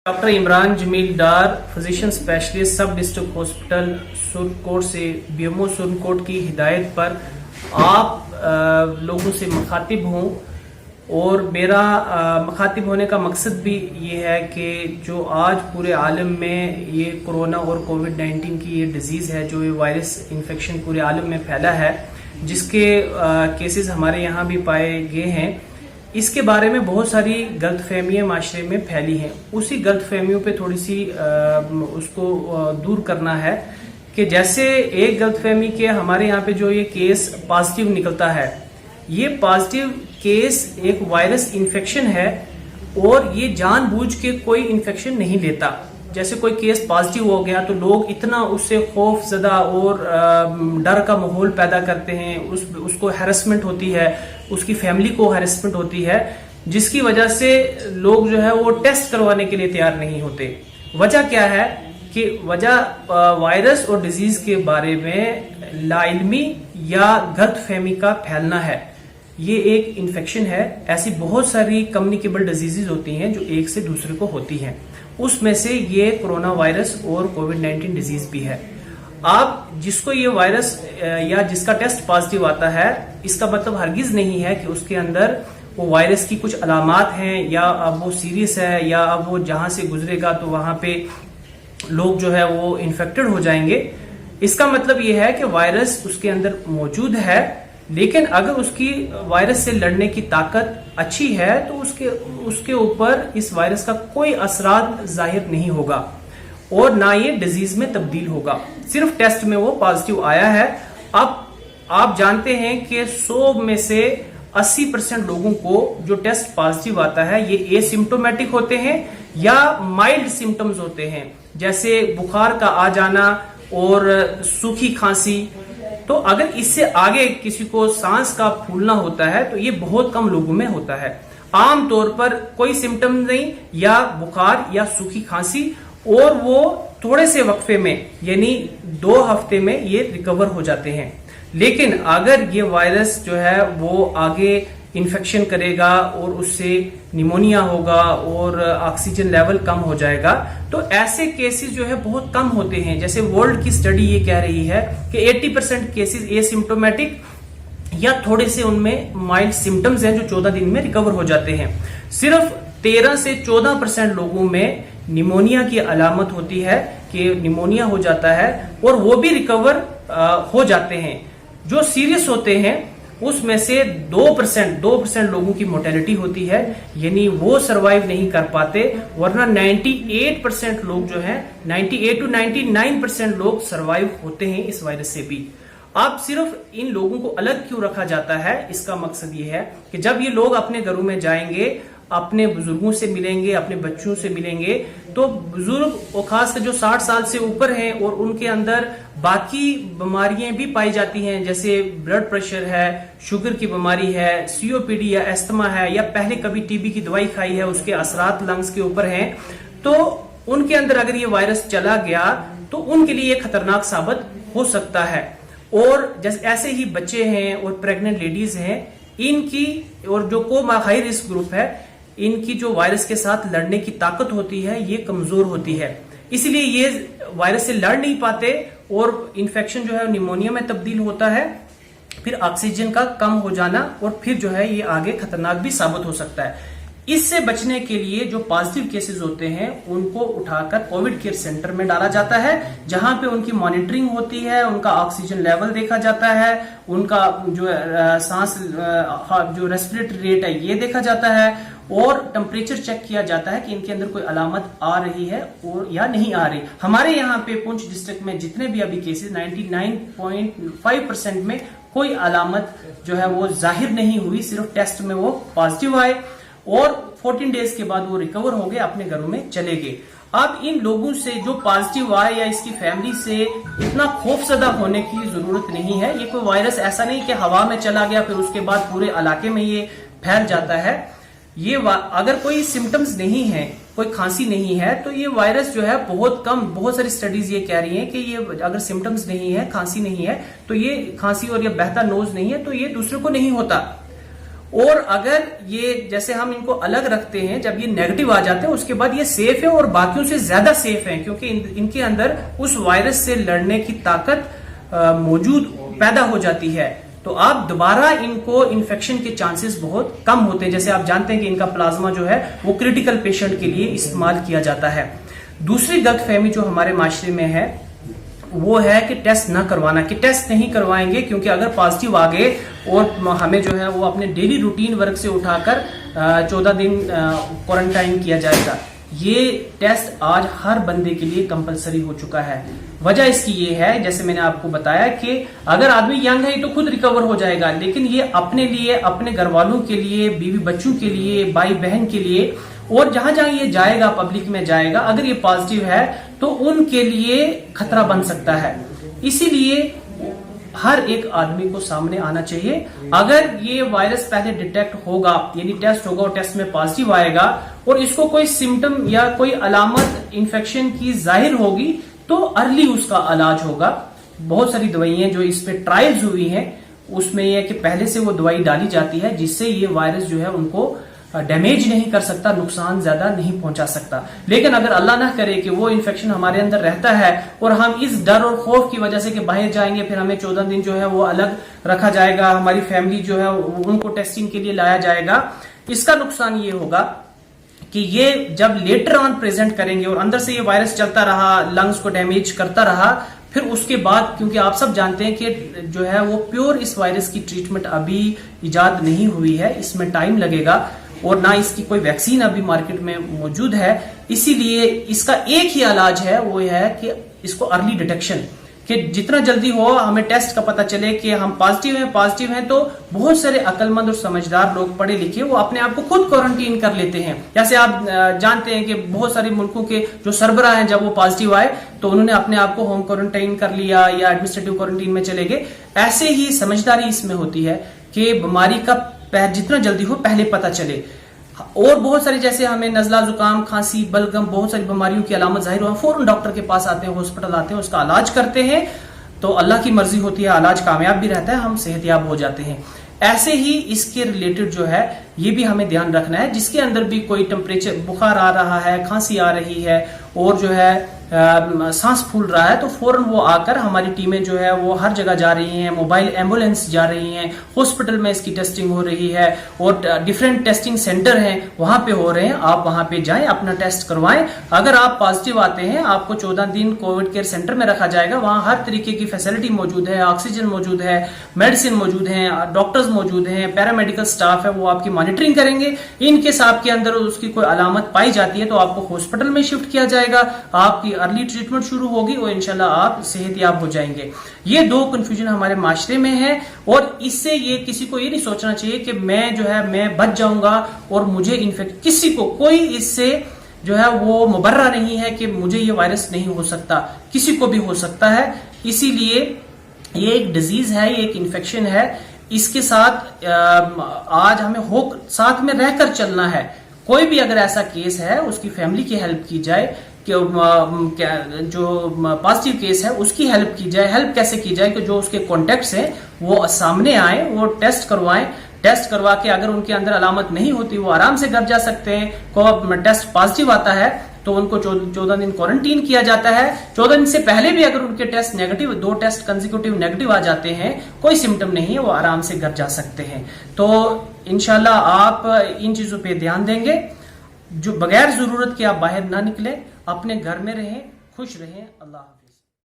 Doctor Imran Jameel डार, physician specialist, सब district hospital सुरकोट से BMO सुरकोट की हिदायत पर आप लोगों से मुखातिब हूँ। और मेरा मुखातिब होने का मकसद भी ये है कि जो आज पूरे आलम में ये कोरोना और कोविड-19 की ये डिजीज़ है, जो ये वायरस इन्फेक्शन पूरे आलम में फैला है, जिसके केसेस हमारे यहाँ भी पाए गए हैं, इसके बारे में बहुत सारी गलतफहमियाँ माशरे में फैली हैं। उसी गलतफहमियों पे थोड़ी सी उसको दूर करना है कि जैसे एक गलतफहमी के हमारे यहाँ पे जो ये केस पॉजिटिव निकलता है, ये पॉजिटिव केस एक वायरस इन्फेक्शन है और ये जानबूझ के कोई इन्फेक्शन नहीं लेता। जैसे कोई केस पॉजिटिव हो गया तो लोग इतना उससे खौफजदा और डर का माहौल पैदा करते हैं, उसको हैरेसमेंट होती है, उसकी फैमिली को हैरेसमेंट होती है, जिसकी वजह से लोग जो है वो टेस्ट करवाने के लिए तैयार नहीं होते। वजह क्या है कि वजह वायरस और डिजीज के बारे में लाइल्मी या गलतफहमी का फैलना है। ये एक इन्फेक्शन है। ऐसी बहुत सारी कम्युनिकेबल डिजीजेज होती हैं जो एक से दूसरे को होती हैं, उसमें से ये कोरोना वायरस और कोविड-19 डिजीज भी है। आप जिसको ये वायरस या जिसका टेस्ट पॉजिटिव आता है, इसका मतलब हरगिज नहीं है कि उसके अंदर वो वायरस की कुछ अलामात हैं या अब वो सीरियस है या अब वो जहां से गुजरेगा तो वहां पे लोग जो है वो इन्फेक्टेड हो जाएंगे। इसका मतलब ये है कि वायरस उसके अंदर मौजूद है, लेकिन अगर उसकी वायरस से लड़ने की ताकत अच्छी है तो उसके ऊपर इस वायरस का कोई असरात जाहिर नहीं होगा और ना ये डिजीज में तब्दील होगा। सिर्फ टेस्ट में वो पॉजिटिव आया है। अब आप जानते हैं कि 100 में से 80% लोगों को जो टेस्ट पॉजिटिव आता है ये एसिम्प्टोमेटिक होते हैं या माइल्ड सिम्टम्स होते हैं, जैसे बुखार का आ जाना और सूखी खांसी। तो अगर इससे आगे किसी को सांस का फूलना होता है तो ये बहुत कम लोगों में होता है। आम तौर पर कोई सिम्टम नहीं या बुखार या सूखी खांसी, और वो थोड़े से वक्फे में यानी 2 हफ्ते में ये रिकवर हो जाते हैं। लेकिन अगर ये वायरस जो है वो आगे इन्फेक्शन करेगा और उससे निमोनिया होगा और ऑक्सीजन लेवल कम हो जाएगा, तो ऐसे केसेस जो है बहुत कम होते हैं। जैसे वर्ल्ड की स्टडी ये कह रही है कि 80% केसेस एसिम्प्टोमेटिक या थोड़े से उनमें माइल्ड सिम्टम्स हैं जो 14 दिन में रिकवर हो जाते हैं। सिर्फ 13 से 14% लोगों में निमोनिया की अलामत होती है कि निमोनिया हो जाता है और वो भी रिकवर हो जाते हैं। जो सीरियस होते हैं उसमें से 2% लोगों की मोर्टेलिटी होती है, यानी वो सरवाइव नहीं कर पाते, वरना 98% लोग जो हैं 98 to 99% लोग सरवाइव होते हैं इस वायरस से भी। अब सिर्फ इन लोगों को अलग क्यों रखा जाता है, इसका मकसद ये है कि जब ये लोग अपने घरों में जाएंगे, अपने बुजुर्गों से मिलेंगे, अपने बच्चों से मिलेंगे, तो बुजुर्ग और खासकर जो 60 साल से ऊपर हैं और उनके अंदर बाकी बीमारियां भी पाई जाती हैं, जैसे ब्लड प्रेशर है, शुगर की बीमारी है, सीओपीडी या एस्थमा है, या पहले कभी टीबी की दवाई खाई है, उसके असरात लंग्स के ऊपर हैं, तो उनके अंदर अगर ये वायरस चला गया तो उनके लिए खतरनाक साबित हो सकता है। और जैसे ऐसे ही बच्चे हैं और प्रेग्नेंट लेडीज हैं, इनकी और जो को हाई रिस्क ग्रुप है, इनकी जो वायरस के साथ लड़ने की ताकत होती है ये कमजोर होती है, इसलिए ये वायरस से लड़ नहीं पाते और इन्फेक्शन जो है निमोनिया में तब्दील होता है, फिर ऑक्सीजन का कम हो जाना और फिर जो है ये आगे खतरनाक भी साबित हो सकता है। इससे बचने के लिए जो पॉजिटिव केसेस होते हैं उनको उठाकर कोविड केयर सेंटर में डाला जाता है, जहां पे उनकी मॉनिटरिंग होती है, उनका ऑक्सीजन लेवल देखा जाता है, उनका जो सांस जो रेस्पिरेटरी रेट है ये देखा जाता है और टेम्परेचर चेक किया जाता है कि इनके अंदर कोई अलामत आ रही है और या नहीं आ रही। हमारे यहाँ पे पुंछ डिस्ट्रिक्ट में जितने भी अभी केसेस 99.5% में कोई अलामत जो है वो जाहिर नहीं हुई, सिर्फ टेस्ट में वो पॉजिटिव आए और 14 डेज के बाद वो रिकवर हो गए, अपने घरों में चले गए। अब इन लोगों से जो पॉजिटिव आए या इसकी फैमिली से इतना खौफजदा होने की जरूरत नहीं है। ये कोई वायरस ऐसा नहीं कि हवा में चला गया फिर उसके बाद पूरे इलाके में ये फैल जाता है। ये अगर कोई सिम्टम्स नहीं है, कोई खांसी नहीं है, तो ये वायरस जो है बहुत कम, बहुत सारी स्टडीज ये कह रही हैं कि ये अगर सिम्टम्स नहीं है, खांसी नहीं है, तो ये खांसी और ये बहता नोज नहीं है तो ये दूसरे को नहीं होता। اور اگر یہ جیسے ہم ان کو الگ رکھتے ہیں، جب یہ نیگیٹو آ جاتے ہیں اس کے بعد یہ سیف ہے اور باقیوں سے زیادہ سیف ہیں، کیونکہ ان کے اندر اس وائرس سے لڑنے کی طاقت موجود پیدا ہو جاتی ہے، تو آپ دوبارہ ان کو انفیکشن کے چانسز بہت کم ہوتے ہیں. جیسے آپ جانتے ہیں کہ ان کا پلازما جو ہے وہ کریٹیکل پیشنٹ کے لیے استعمال کیا جاتا ہے. دوسری غلط فہمی جو ہمارے معاشرے میں ہے وہ ہے کہ ٹیسٹ نہ کروانا، کہ ٹیسٹ نہیں کروائیں گے کیونکہ اگر پازیٹیو آ گئے اور ہمیں جو ہے وہ اپنے ڈیلی روٹین ورک سے اٹھا کر 14 دن کوارنٹائن کیا جائے گا. یہ ٹیسٹ آج ہر بندے کے لیے کمپلسری ہو چکا ہے. وجہ اس کی یہ ہے، جیسے میں نے آپ کو بتایا، کہ اگر آدمی ینگ ہے تو خود ریکور ہو جائے گا، لیکن یہ اپنے لیے، اپنے گھر والوں کے لیے، بیوی بچوں کے لیے، بھائی بہن کے لیے، اور جہاں جہاں یہ جائے گا، پبلک میں جائے گا، اگر یہ پازیٹیو ہے تو ان کے لیے خطرہ بن سکتا ہے. اسی لیے ہر ایک آدمی کو سامنے آنا چاہیے. اگر یہ وائرس پہلے ڈیٹیکٹ ہوگا، یعنی ٹیسٹ ہوگا اور ٹیسٹ میں پازیٹیو آئے گا اور اس کو کوئی سمٹم یا کوئی علامت انفیکشن کی ظاہر ہوگی تو ارلی اس کا علاج ہوگا. بہت ساری دوائیاں جو اس پہ ٹرائلز ہوئی ہیں اس میں یہ کہ پہلے سے وہ دوائی ڈالی جاتی ہے جس سے یہ وائرس جو ہے ان کو ڈیمیج نہیں کر سکتا، نقصان زیادہ نہیں پہنچا سکتا. لیکن اگر اللہ نہ کرے کہ وہ انفیکشن ہمارے اندر رہتا ہے اور ہم اس ڈر اور خوف کی وجہ سے کہ باہر جائیں گے پھر ہمیں 14 دن جو ہے وہ الگ رکھا جائے گا، ہماری فیملی جو ہے ان کو ٹیسٹنگ کے لیے لایا جائے گا، اس کا نقصان یہ ہوگا کہ یہ جب لیٹر آن پریزنٹ کریں گے اور اندر سے یہ وائرس چلتا رہا، لنگز کو ڈیمیج کرتا رہا، پھر اس کے بعد کیونکہ آپ سب جانتے ہیں کہ جو ہے وہ پیور اس وائرس کی ٹریٹمنٹ ابھی ایجاد نہیں ہوئی ہے، اس میں ٹائم لگے گا اور نہ اس کی کوئی ویکسین ابھی مارکیٹ میں موجود ہے. اسی لیے اس کا ایک ہی علاج ہے، وہ یہ ہے کہ اس کو ارلی ڈیٹیکشن، کہ جتنا جلدی ہو ہمیں ٹیسٹ کا پتہ چلے کہ ہم پازیٹیو ہیں تو بہت سارے عقل مند اور سمجھدار لوگ پڑھے لکھے وہ اپنے آپ کو خود کوارنٹین کر لیتے ہیں. جیسے آپ جانتے ہیں کہ بہت سارے ملکوں کے جو سربراہ ہیں جب وہ پازیٹیو آئے تو انہوں نے اپنے آپ کو ہوم کوارنٹائن کر لیا یا ایڈمنسٹریٹو کوارنٹین میں چلے گئے. ایسے ہی سمجھداری اس میں ہوتی ہے کہ بیماری کا جتنا جلدی ہو پہلے پتہ چلے. اور بہت ساری جیسے ہمیں نزلہ، زکام، کھانسی، بلغم، بہت ساری بیماریوں کی علامت ظاہر ہو، فوراً ڈاکٹر کے پاس آتے ہیں، ہاسپٹل آتے ہیں، اس کا علاج کرتے ہیں، تو اللہ کی مرضی ہوتی ہے، علاج کامیاب بھی رہتا ہے، ہم صحت یاب ہو جاتے ہیں. ایسے ہی اس کے ریلیٹڈ جو ہے یہ بھی ہمیں دھیان رکھنا ہے، جس کے اندر بھی کوئی ٹمپریچر، بخار آ رہا ہے، کھانسی آ رہی ہے اور جو ہے سانس پھول رہا ہے تو فوراً وہ آ کر ہماری ٹیمیں جو ہے وہ ہر جگہ جا رہی ہیں، موبائل ایمبولینس جا رہی ہیں، ہاسپٹل میں اس کی ٹیسٹنگ ہو رہی ہے اور ڈیفرنٹ ٹیسٹنگ سینٹر ہیں وہاں پہ ہو رہے ہیں. آپ وہاں پہ جائیں، اپنا ٹیسٹ کروائیں. اگر آپ پازیٹیو آتے ہیں آپ کو 14 دن کووڈ کیئر سینٹر میں رکھا جائے گا. وہاں ہر طریقے کی فیسلٹی موجود ہے، آکسیجن موجود ہے، میڈیسن موجود ہیں، ڈاکٹرز موجود ہیں، پیرامیڈیکل سٹاف ہے، وہ آپ کی مانیٹرنگ کریں گے. ان کے ساتھ کے اندر اس کی کوئی علامت پائی جاتی ہے تو آپ کو ہاسپٹل میں شفٹ کیا جائے گا، آپ کی ارلی ٹریٹمنٹ شروع ہوگی اور انشاءاللہ آپ صحت یاب ہو جائیں گے. یہ دو کنفیوژن ہمارے معاشرے میں ہے اور اس سے یہ کسی کو یہ نہیں سوچنا چاہیے کہ میں جو ہے میں بچ جاؤں گا اور مجھے انفیکٹ، کسی کو کوئی اس سے جو ہے وہ مبرہ نہیں ہے کہ مجھے یہ وائرس نہیں ہو سکتا، کسی کو بھی ہو سکتا ہے. اسی لیے یہ ایک ڈیزیز ہے، یہ ایک انفیکشن ہے، اس کے ساتھ آج ہمیں ساتھ میں رہ کر چلنا ہے. کوئی بھی اگر ایسا کیس ہے اس کی فیملی کی ہیلپ کی جائے، کہ جو پازیٹیو کیس ہے اس کی ہیلپ کی جائے. ہیلپ کیسے کی جائے کہ جو اس کے کانٹیکٹس ہیں وہ سامنے آئیں، وہ ٹیسٹ کروائیں. ٹیسٹ کروا کے اگر ان کے اندر علامت نہیں ہوتی وہ آرام سے گھر جا سکتے ہیں. ٹیسٹ پازیٹیو آتا ہے تو ان کو 14 دن کوارنٹین کیا جاتا ہے. 14 دن سے پہلے بھی اگر ان کے ٹیسٹ نیگیٹو، 2 ٹیسٹ کنزیکیوٹیو نیگیٹو آ جاتے ہیں، کوئی سمٹم نہیں ہے، وہ آرام سے گھر جا سکتے ہیں. تو انشاءاللہ آپ ان چیزوں پہ دھیان دیں گے. جو بغیر ضرورت کے آپ باہر نہ نکلیں، اپنے گھر میں رہیں، خوش رہیں. اللہ حافظ.